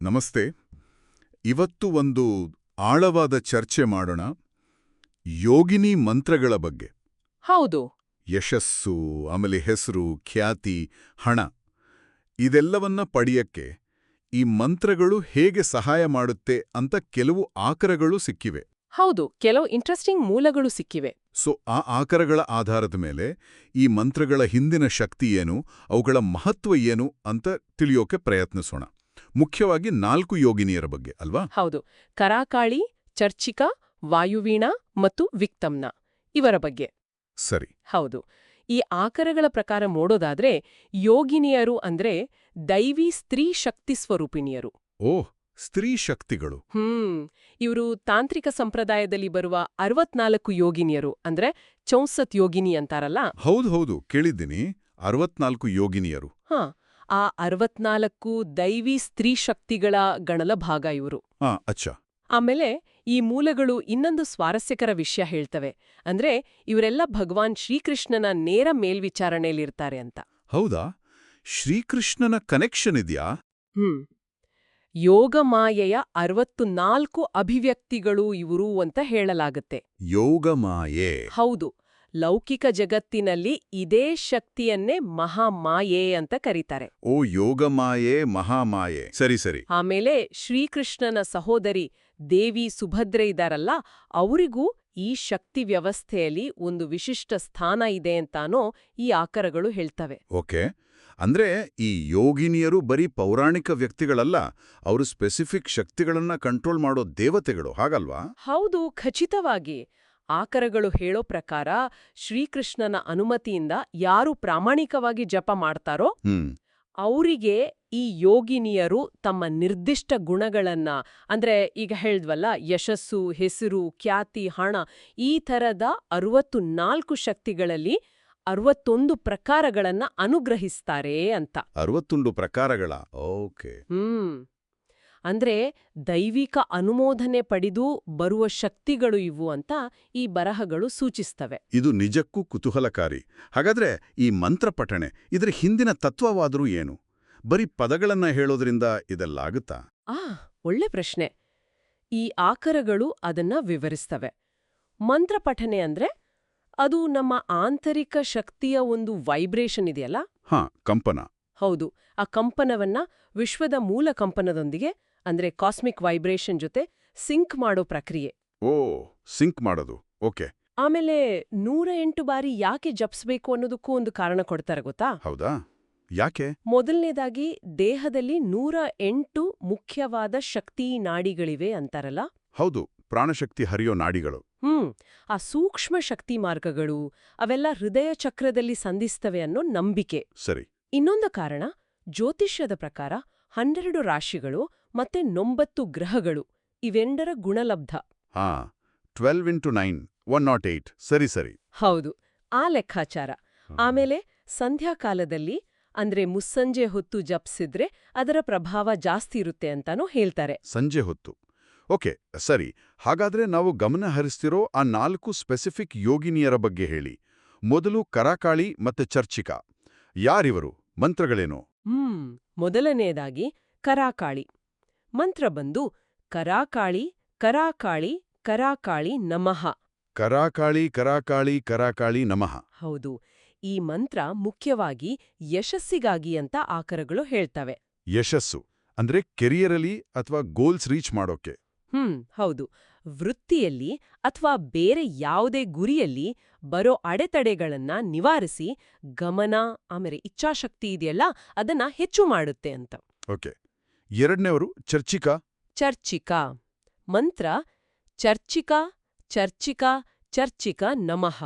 ನಮಸ್ತೆ. ಇವತ್ತು ಒಂದು ಆಳವಾದ ಚರ್ಚೆ ಮಾಡೋಣ ಯೋಗಿನಿ ಮಂತ್ರಗಳ ಬಗ್ಗೆ. ಹೌದು. ಯಶಸ್ಸು, ಆಮೇಲೆ ಹೆಸರು, ಖ್ಯಾತಿ, ಹಣ ಇದೆಲ್ಲವನ್ನ ಪಡೆಯಕ್ಕೆ ಈ ಮಂತ್ರಗಳು ಹೇಗೆ ಸಹಾಯ ಮಾಡುತ್ತೆ ಅಂತ ಕೆಲವು ಆಕರಗಳು ಸಿಕ್ಕಿವೆ. ಹೌದು, ಕೆಲವು ಇಂಟ್ರೆಸ್ಟಿಂಗ್ ಮೂಲಗಳು ಸಿಕ್ಕಿವೆ. ಆ ಆಕರಗಳ ಆಧಾರದ ಮೇಲೆ ಈ ಮಂತ್ರಗಳ ಹಿಂದಿನ ಶಕ್ತಿ ಏನು, ಅವುಗಳ ಮಹತ್ವ ಏನು ಅಂತ ತಿಳಿಯೋಕೆ ಪ್ರಯತ್ನಿಸೋಣ. ಮುಖ್ಯವಾಗಿ 4 ಯೋಗಿನಿಯರ ಬಗ್ಗೆ ಅಲ್ವಾ? ಹೌದು, ಕರಾಕಾಳಿ, ಚರ್ಚಿಕಾ, ವಾಯುವೀಣಾ ಮತ್ತು ವಿಕ್ತಮ್ನ ಇವರ ಬಗ್ಗೆ. ಸರಿ. ಹೌದು, ಈ ಆಕರಗಳ ಪ್ರಕಾರ ನೋಡೋದಾದ್ರೆ ಯೋಗಿನಿಯರು ಅಂದ್ರೆ ದೈವಿ ಸ್ತ್ರೀ ಶಕ್ತಿ ಸ್ವರೂಪಿಣಿಯರು. ಓಹ್, ಸ್ತ್ರೀ ಶಕ್ತಿಗಳು. ಇವರು ತಾಂತ್ರಿಕ ಸಂಪ್ರದಾಯದಲ್ಲಿ ಬರುವ 64 ಯೋಗಿನಿಯರು ಅಂದ್ರೆ 64 ಯೋಗಿನಿ ಅಂತಾರಲ್ಲ. ಹೌದು, ಕೇಳಿದ್ದೀನಿ. 64 ಯೋಗಿನಿಯರು. ಆ 64 ದೈವಿ ಸ್ತ್ರೀ ಶಕ್ತಿಗಳ ಗಣಲ ಭಾಗ ಇವರು. ಅಚ್ಚಾ. ಆಮೇಲೆ ಈ ಮೂಲಗಳು ಇನ್ನೊಂದು ಸ್ವಾರಸ್ಯಕರ ವಿಷಯ ಹೇಳ್ತವೆ. ಅಂದ್ರೆ ಇವರೆಲ್ಲ ಭಗವಾನ್ ಶ್ರೀಕೃಷ್ಣನ ನೇರ ಮೇಲ್ವಿಚಾರಣೆಯಲ್ಲಿರ್ತಾರೆ ಅಂತ. ಹೌದಾ? ಶ್ರೀಕೃಷ್ಣನ ಕನೆಕ್ಷನ್ ಇದೆಯಾ? ಯೋಗಮಾಯೆಯ 64 ಅಭಿವ್ಯಕ್ತಿಗಳು ಇವರು ಅಂತ ಹೇಳಲಾಗುತ್ತೆ. ಯೋಗಮಾಯೆ. ಹೌದು, ಲೌಕಿಕ ಜಗತ್ತಿನಲ್ಲಿ ಇದೇ ಶಕ್ತಿಯನ್ನೇ ಮಹಾಮಾಯೆ ಅಂತ ಕರೀತಾರೆ. ಓ, ಯೋಗಮಾಯೆ, ಮಹಾಮಾಯೆ. ಸರಿ. ಆಮೇಲೆ ಶ್ರೀಕೃಷ್ಣನ ಸಹೋದರಿ ದೇವಿ ಸುಭದ್ರೆ ಇದಾರಲ್ಲ, ಅವರಿಗೂ ಈ ಶಕ್ತಿ ವ್ಯವಸ್ಥೆಯಲ್ಲಿ ಒಂದು ವಿಶಿಷ್ಟ ಸ್ಥಾನ ಇದೆ ಅಂತಾನೋ ಈ ಆಕರಗಳು ಹೇಳ್ತವೆ. ಓಕೆ, ಅಂದ್ರೆ ಈ ಯೋಗಿನಿಯರು ಬರೀ ಪೌರಾಣಿಕ ವ್ಯಕ್ತಿಗಳಲ್ಲ, ಅವರು ಸ್ಪೆಸಿಫಿಕ್ ಶಕ್ತಿಗಳನ್ನ ಕಂಟ್ರೋಲ್ ಮಾಡೋ ದೇವತೆಗಳು, ಹಾಗಲ್ವಾ? ಹೌದು, ಖಚಿತವಾಗಿ. ಆಕರಗಳು ಹೇಳೋ ಪ್ರಕಾರ ಶ್ರೀಕೃಷ್ಣನ ಅನುಮತಿಯಿಂದ ಯಾರು ಪ್ರಾಮಾಣಿಕವಾಗಿ ಜಪ ಮಾಡ್ತಾರೋ ಅವರಿಗೆ ಈ ಯೋಗಿನಿಯರು ತಮ್ಮ ನಿರ್ದಿಷ್ಟ ಗುಣಗಳನ್ನ, ಅಂದ್ರೆ ಈಗ ಹೇಳಿದ್ವಲ್ಲ, ಯಶಸ್ಸು, ಹೆಸರು, ಖ್ಯಾತಿ, ಹಣ, ಈ ಥರದ 64 ಶಕ್ತಿಗಳಲ್ಲಿ 61 ಪ್ರಕಾರಗಳನ್ನ ಅನುಗ್ರಹಿಸ್ತಾರೆ ಅಂತ. 61 ಪ್ರಕಾರಗಳ? ಓಕೆ. ಅಂದ್ರೆ ದೈವಿಕ ಅನುಮೋದನೆ ಪಡೆದು ಬರುವ ಶಕ್ತಿಗಳು ಇವು ಅಂತ ಈ ಬರಹಗಳು ಸೂಚಿಸ್ತವೆ. ಇದು ನಿಜಕ್ಕೂ ಕುತೂಹಲಕಾರಿ. ಹಾಗಾದ್ರೆ ಈ ಮಂತ್ರ ಪಠಣೆ, ಇದರ ಹಿಂದಿನ ತತ್ವವಾದರೂ ಏನು? ಬರೀ ಪದಗಳನ್ನ ಹೇಳೋದ್ರಿಂದ ಇದೆಲ್ಲಾಗುತ್ತಾ? ಒಳ್ಳೆ ಪ್ರಶ್ನೆ. ಈ ಆಕರಗಳು ಅದನ್ನ ವಿವರಿಸ್ತವೆ. ಮಂತ್ರ ಪಠನೆ ಅಂದ್ರೆ ಅದು ನಮ್ಮ ಆಂತರಿಕ ಶಕ್ತಿಯ ಒಂದು ವೈಬ್ರೇಷನ್ ಇದೆಯಲ್ಲ, ಕಂಪನ. ಹೌದು, ಆ ಕಂಪನವನ್ನ ವಿಶ್ವದ ಮೂಲ ಕಂಪನದೊಂದಿಗೆ, ಅಂದ್ರೆ ಕಾಸ್ಮಿಕ್ ವೈಬ್ರೇಷನ್ ಜೊತೆ ಸಿಂಕ್ ಮಾಡೋ ಪ್ರಕ್ರಿಯೆ. ಸಿಂಕ್ ಮಾಡೋದು. ಓಕೆ. ಆಮೇಲೆ 108 ಬಾರಿ ಯಾಕೆ ಜಪಿಸ್ಬೇಕು ಅನ್ನೋದಕ್ಕೂ ಒಂದು ಕಾರಣ ಕೊಡ್ತಾರೆ, ಗೊತ್ತಾ? ಹೌದಾ? ಯಾಕೆ? ಮೊದಲನೇದಾಗಿ, ದೇಹದಲ್ಲಿ 108 ಮುಖ್ಯವಾದ ಶಕ್ತಿ ನಾಡಿಗಳಿವೆ ಅಂತಾರಲ್ಲ. ಹೌದು, ಪ್ರಾಣಶಕ್ತಿ ಹರಿಯೋ ನಾಡಿಗಳು. ಆ ಸೂಕ್ಷ್ಮ ಶಕ್ತಿ ಮಾರ್ಗಗಳು ಅವೆಲ್ಲ ಹೃದಯ ಚಕ್ರದಲ್ಲಿ ಸಂಧಿಸ್ತವೆ ಅನ್ನೋ ನಂಬಿಕೆ. ಸರಿ. ಇನ್ನೊಂದು ಕಾರಣ, ಜ್ಯೋತಿಷ್ಯದ ಪ್ರಕಾರ 12 ರಾಶಿಗಳು ಮತ್ತೆ 9 ಗ್ರಹಗಳು ಇವೆಂಡರ ಗುಣಲಬ್ಧ. 12 into 9, 108. ಸರಿ. ಹೌದು, ಆ ಲೆಕ್ಕಾಚಾರ. ಆಮೇಲೆ ಸಂಧ್ಯಾಕಾಲದಲ್ಲಿ, ಅಂದ್ರೆ ಮುಸ್ಸಂಜೆ ಹೊತ್ತು ಜಪಿಸಿದ್ರೆ ಅದರ ಪ್ರಭಾವ ಜಾಸ್ತಿ ಇರುತ್ತೆ ಅಂತಾನೂ ಹೇಳ್ತಾರೆ. ಸಂಜೆ ಹೊತ್ತು. ಓಕೆ, ಸರಿ. ಹಾಗಾದ್ರೆ ನಾವು ಗಮನ ಹರಿಸ್ತಿರೋ ಆ 4 ಸ್ಪೆಸಿಫಿಕ್ ಯೋಗಿನಿಯರ ಬಗ್ಗೆ ಹೇಳಿ. ಮೊದಲು ಕರಾಕಾಳಿ ಮತ್ತೆ ಚರ್ಚಿಕಾ. ಯಾರಿವರು? ಮಂತ್ರಗಳೇನು? ಮೊದಲನೇದಾಗಿ ಕರಾಕಾಳಿ. ಮಂತ್ರ ಬಂದು ಕರಾಕಾಳಿ ಕರಾಕಾಳಿ ಕರಾಕಾಳಿ ನಮಃ. ಕರಾಕಾಳಿ ನಮಃ. ಹೌದು, ಈ ಮಂತ್ರ ಮುಖ್ಯವಾಗಿ ಯಶಸ್ಸಿಗಾಗಿ ಅಂತ ಆಕರಗಳು ಹೇಳ್ತವೆ. ಯಶಸ್ಸು ಅಂದ್ರೆ ಕೆರಿಯರಲ್ಲಿ ಅಥವಾ ಗೋಲ್ಸ್ ರೀಚ್ ಮಾಡೋಕೆ? ಹೌದು, ವೃತ್ತಿಯಲ್ಲಿ ಅಥವಾ ಬೇರೆ ಯಾವುದೇ ಗುರಿಯಲ್ಲಿ ಬರೋ ಅಡೆತಡೆಗಳನ್ನ ನಿವಾರಿಸಿ ಗಮನ ಆಮೇಲೆ ಇಚ್ಛಾಶಕ್ತಿ ಇದೆಯಲ್ಲ ಅದನ್ನ ಹೆಚ್ಚು ಮಾಡುತ್ತೆ ಅಂತ. ಓಕೆ. ಎರಡನೇವರು ಚರ್ಚಿಕಾ. ಚರ್ಚಿಕಾ. ಮಂತ್ರ ಚರ್ಚಿಕಾ ಚರ್ಚಿಕಾ ಚರ್ಚಿಕಾ ನಮಃ.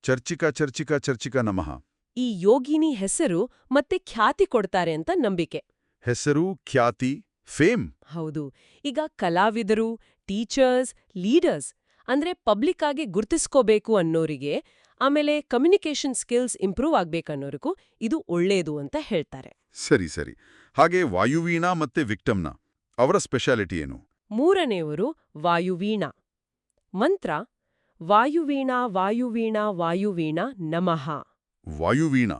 ಚರ್ಚಿಕಾ ನಮಃ. ಈ ಯೋಗಿನಿ ಹೆಸರು ಮತ್ತೆ ಖ್ಯಾತಿ ಕೊಡ್ತಾರೆ ಅಂತ ನಂಬಿಕೆ. ಹೆಸರು, ಖ್ಯಾತಿ, ಫೇಮ್. ಹೌದು, ಈಗ ಕಲಾವಿದರು, ಟೀಚರ್ಸ್, ಲೀಡರ್ಸ್ ಅಂದ್ರೆ ಪಬ್ಲಿಕ್ ಆಗಿ ಗುರ್ತಿಸ್ಕೋಬೇಕು ಅನ್ನೋರಿಗೆ, ಆಮೇಲೆ ಕಮ್ಯುನಿಕೇಷನ್ ಸ್ಕಿಲ್ಸ್ ಇಂಪ್ರೂವ್ ಆಗ್ಬೇಕನ್ನೋರಿಗೂ ಇದು ಒಳ್ಳೇದು ಅಂತ ಹೇಳ್ತಾರೆ. ಸರಿ. ಹಾಗೆ ವಾಯುವೀಣಾ ಮತ್ತೆ ವಿಕ್ಟಮ್ನ ಅವರ ಸ್ಪೆಷಾಲಿಟಿ ಏನು? ಮೂರನೆಯವರು ವಾಯುವೀಣಾ. ಮಂತ್ರ ವಾಯುವೀಣಾ ವಾಯುವೀಣಾ ವಾಯುವೀಣಾ ನಮಃ. ವಾಯುವೀಣಾ.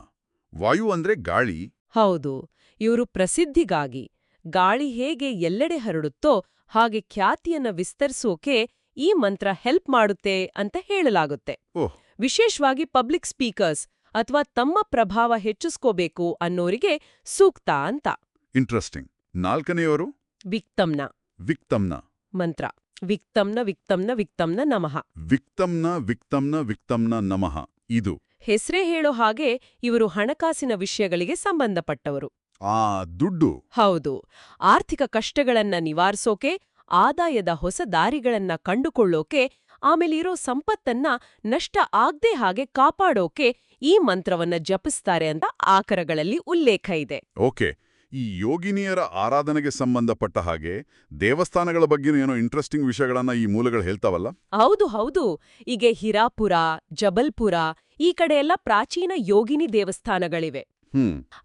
ವಾಯು ಅಂದ್ರೆ ಗಾಳಿ. ಹೌದು, ಇವರು ಪ್ರಸಿದ್ಧಿಗಾಗಿ ಗಾಳಿ ಹೇಗೆ ಎಲ್ಲೆಡೆ ಹರಡುತ್ತೋ ಹಾಗೆ ಖ್ಯಾತಿಯನ್ನ ವಿಸ್ತರಿಸೋಕೆ ಈ ಮಂತ್ರ ಹೆಲ್ಪ್ ಮಾಡುತ್ತೆ ಅಂತ ಹೇಳಲಾಗುತ್ತೆ. ಓಹ್. ವಿಶೇಷವಾಗಿ ಪಬ್ಲಿಕ್ ಸ್ಪೀಕರ್ಸ್ ಅಥವಾ ತಮ್ಮ ಪ್ರಭಾವ ಹೆಚ್ಚಿಸ್ಕೋಬೇಕು ಅನ್ನೋರಿಗೆ ಸೂಕ್ತ ಅಂತ. ಇಂಟ್ರೆಸ್ಟಿಂಗ್. ನಾಲ್ಕನೆಯವರು ವಿಕ್ತಮ್ನ ವಿಕ್ತಮ್ನ. ಮಂತ್ರ. ವಿಕ್ತಮ್ನ ವಿಕ್ತಮ್ನ ವಿಕ್ತಮ್ನ ನಮಃ. ವಿಕ್ತಮ್ನ ವಿಕ್ತಮ್ನ ವಿಕ್ತಮ್ನ ನಮಃ. ಇದು ಹೆಸ್ರೇ ಹೇಳೋ ಹಾಗೆ ಇವರು ಹಣಕಾಸಿನ ವಿಷಯಗಳಿಗೆ ಸಂಬಂಧಪಟ್ಟವರು. ದುಡ್ಡು. ಹೌದು. ಆರ್ಥಿಕ ಕಷ್ಟಗಳನ್ನ ನಿವಾರಿಸೋಕೆ, ಆದಾಯದ ಹೊಸ ದಾರಿಗಳನ್ನ ಕಂಡುಕೊಳ್ಳೋಕೆ, ಆಮೇಲಿರೋ ಸಂಪತ್ತನ್ನ ನಷ್ಟ ಆಗ್ದೇ ಹಾಗೆ ಕಾಪಾಡೋಕೆ ಈ ಮಂತ್ರವನ್ನ ಜಪಿಸ್ತಾರೆ ಅಂತ ಆಕರಗಳಲ್ಲಿ ಉಲ್ಲೇಖ ಇದೆ. ಓಕೆ. ಈ ಯೋಗಿನಿಯರ ಆರಾಧನೆಗೆ ಸಂಬಂಧಪಟ್ಟ ಹಾಗೆ ದೇವಸ್ಥಾನಗಳ ಬಗ್ಗೆನೂ ಏನೋ ಇಂಟ್ರೆಸ್ಟಿಂಗ್ ವಿಷಯಗಳನ್ನ ಈ ಮೂಲಗಳು ಹೇಳ್ತಾವಲ್ಲ? ಹೌದು ಹೌದು. ಈಗ ಹಿರಾಪುರ, ಜಬಲ್ಪುರ ಈ ಕಡೆ ಎಲ್ಲ ಪ್ರಾಚೀನ ಯೋಗಿನಿ ದೇವಸ್ಥಾನಗಳಿವೆ.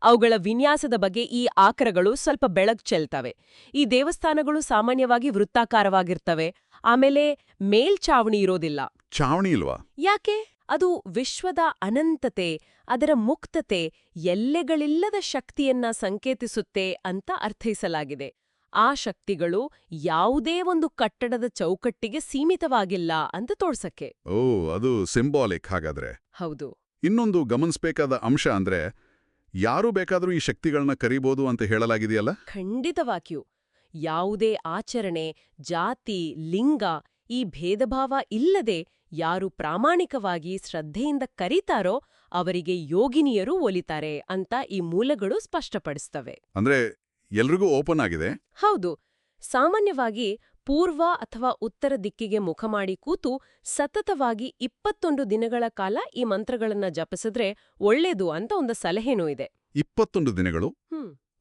ಅವುಗಳ ವಿನ್ಯಾಸದ ಬಗ್ಗೆ ಈ ಆಕರಗಳು ಸ್ವಲ್ಪ ಬೆಳಕು ಚೆಲ್ತವೆ. ಈ ದೇವಸ್ಥಾನಗಳು ಸಾಮಾನ್ಯವಾಗಿ ವೃತ್ತಾಕಾರವಾಗಿರ್ತವೆ. ಆಮೇಲೆ ಮೇಲ್ಛಾವಣಿ ಇರೋದಿಲ್ಲ. ಛಾವಣಿ ಇಲ್ವಾ? ಯಾಕೆ? ಅದು ವಿಶ್ವದ ಅನಂತತೆ, ಅದರ ಮುಕ್ತತೆ, ಎಲ್ಲೆಗಳಿಲ್ಲದ ಶಕ್ತಿಯನ್ನ ಸಂಕೇತಿಸುತ್ತೆ ಅಂತ ಅರ್ಥೈಸಲಾಗಿದೆ. ಆ ಶಕ್ತಿಗಳು ಯಾವುದೇ ಒಂದು ಕಟ್ಟಡದ ಚೌಕಟ್ಟಿಗೆ ಸೀಮಿತವಾಗಿಲ್ಲ ಅಂತ ತೋರ್ಸಕ್ಕೆ. ಓ, ಅದು ಸಿಂಬಾಲಿಕ್ ಹಾಗಾದ್ರೆ. ಹೌದು. ಇನ್ನೊಂದು ಗಮನಿಸಬೇಕಾದ ಅಂಶ ಅಂದ್ರೆ ಯಾರೂ ಬೇಕಾದ್ರೂ ಈ ಶಕ್ತಿಗಳನ್ನ ಕರೀಬೋದು ಅಂತ ಹೇಳಲಾಗಿದೆಯಲ್ಲ? ಖಂಡಿತವಾಗಿಯೂ. ಯಾವುದೇ ಆಚರಣೆ, ಜಾತಿ, ಲಿಂಗ ಈ ಭೇದಭಾವ ಇಲ್ಲದೆ ಯಾರು ಪ್ರಾಮಾಣಿಕವಾಗಿ ಶ್ರದ್ಧೆಯಿಂದ ಕರೀತಾರೋ ಅವರಿಗೆ ಯೋಗಿನಿಯರು ಒಲಿತಾರೆ ಅಂತ ಈ ಮೂಲಗಳು ಸ್ಪಷ್ಟಪಡಿಸ್ತವೆ. ಅಂದ್ರೆ ಎಲ್ರಿಗೂ ಓಪನ್ ಆಗಿದೆ? ಹೌದು. ಸಾಮಾನ್ಯವಾಗಿ ಪೂರ್ವ ಅಥವಾ ಉತ್ತರ ದಿಕ್ಕಿಗೆ ಮುಖ ಮಾಡಿ ಕೂತು ಸತತವಾಗಿ 21 ದಿನಗಳ ಕಾಲ ಈ ಮಂತ್ರಗಳನ್ನ ಜಪಿಸಿದ್ರೆ ಒಳ್ಳೇದು ಅಂತ ಒಂದು ಸಲಹೆನೂ ಇದೆ. 21 ದಿನಗಳು?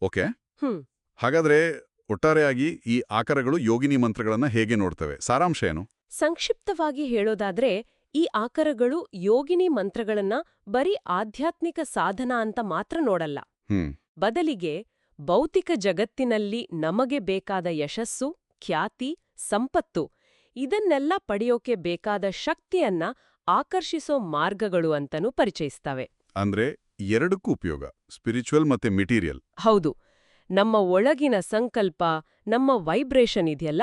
ಓಕೆ. ಹ್ಮ್ ಹಾಗಾದ್ರೆ ಒಟ್ಟಾರೆಯಾಗಿ ಈ ಆಕರಗಳು ಯೋಗಿನಿ ಮಂತ್ರಗಳನ್ನ ಹೇಗೆ ನೋಡ್ತವೆ? ಸಾರಾಂಶ ಏನು? ಸಂಕ್ಷಿಪ್ತವಾಗಿ ಹೇಳೋದಾದ್ರೆ ಈ ಆಕರಗಳು ಯೋಗಿನಿ ಮಂತ್ರಗಳನ್ನ ಬರೀ ಆಧ್ಯಾತ್ಮಿಕ ಸಾಧನ ಅಂತ ಮಾತ್ರ ನೋಡಲ್ಲ. ಬದಲಿಗೆ ಭೌತಿಕ ಜಗತ್ತಿನಲ್ಲಿ ನಮಗೆ ಬೇಕಾದ ಯಶಸ್ಸು, ಖ್ಯಾತಿ, ಸಂಪತ್ತು ಇದನ್ನೆಲ್ಲ ಪಡೆಯೋಕೆ ಬೇಕಾದ ಶಕ್ತಿಯನ್ನ ಆಕರ್ಷಿಸೋ ಮಾರ್ಗಗಳು ಅಂತನೂ ಪರಿಚಯಿಸ್ತವೆ. ಅಂದ್ರೆ ಎರಡಕ್ಕೂ ಉಪಯೋಗ, ಸ್ಪಿರಿಚುವಲ್ ಮತ್ತೆ ಮೆಟೀರಿಯಲ್. ಹೌದು. ನಮ್ಮ ಒಳಗಿನ ಸಂಕಲ್ಪ, ನಮ್ಮ ವೈಬ್ರೇಷನ್ ಇದೆಯಲ್ಲ,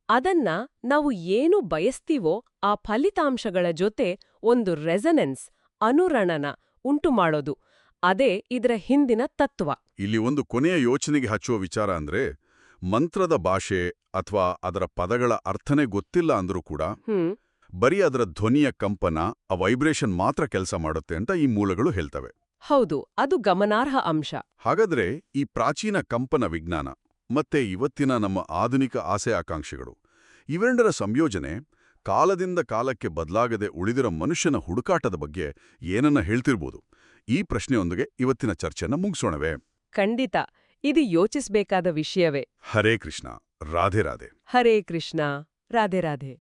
ಅದನ್ನ ನಾವು ಏನು ಬಯಸ್ತೀವೋ ಆ ಫಲಿತಾಂಶಗಳ ಜೊತೆ ಒಂದು ರೆಸನೆನ್ಸ್, ಅನುರಣನ ಉಂಟು ಮಾಡೋದು. ಅದೇ ಇದರ ಹಿಂದಿನ ತತ್ವ. ಇಲ್ಲಿ ಒಂದು ಕೊನೆಯ ಯೋಚನೆಗೆ ಹಚ್ಚುವ ವಿಚಾರ ಅಂದ್ರೆ ಮಂತ್ರದ ಭಾಷೆ ಅಥವಾ ಅದರ ಪದಗಳ ಅರ್ಥನೇ ಗೊತ್ತಿಲ್ಲ ಅಂದ್ರೂ ಕೂಡ ಬರೀ ಅದರ ಧ್ವನಿಯ ಕಂಪನ, ಆ ವೈಬ್ರೇಷನ್ ಮಾತ್ರ ಕೆಲಸ ಮಾಡುತ್ತೆ ಅಂತ ಈ ಮೂಲಗಳು ಹೇಳ್ತವೆ. ಹೌದು, ಅದು ಗಮನಾರ್ಹ ಅಂಶ. ಹಾಗಾದ್ರೆ ಈ ಪ್ರಾಚೀನ ಕಂಪನ ವಿಜ್ಞಾನ ಮತ್ತೆ ಇವತ್ತಿನ ನಮ್ಮ ಆಧುನಿಕ ಆಸೆ ಆಕಾಂಕ್ಷೆಗಳು ಇವೆರಡರ ಸಂಯೋಜನೆ ಕಾಲದಿಂದ ಕಾಲಕ್ಕೆ ಬದಲಾಗದೆ ಉಳಿದಿರೋ ಮನುಷ್ಯನ ಹುಡುಕಾಟದ ಬಗ್ಗೆ ಏನನ್ನ ಹೇಳ್ತಿರ್ಬೋದು? ಈ ಪ್ರಶ್ನೆಯೊಂದಿಗೆ ಇವತ್ತಿನ ಚರ್ಚೆನ ಮುಗಿಸೋಣವೇ? ಖಂಡಿತ. ಇದು ಯೋಚಿಸ್ಬೇಕಾದ ವಿಷಯವೇ. ಹರೇ ಕೃಷ್ಣ. ರಾಧೆ ರಾಧೆ. ಹರೇ ಕೃಷ್ಣ. ರಾಧೆ ರಾಧೆ.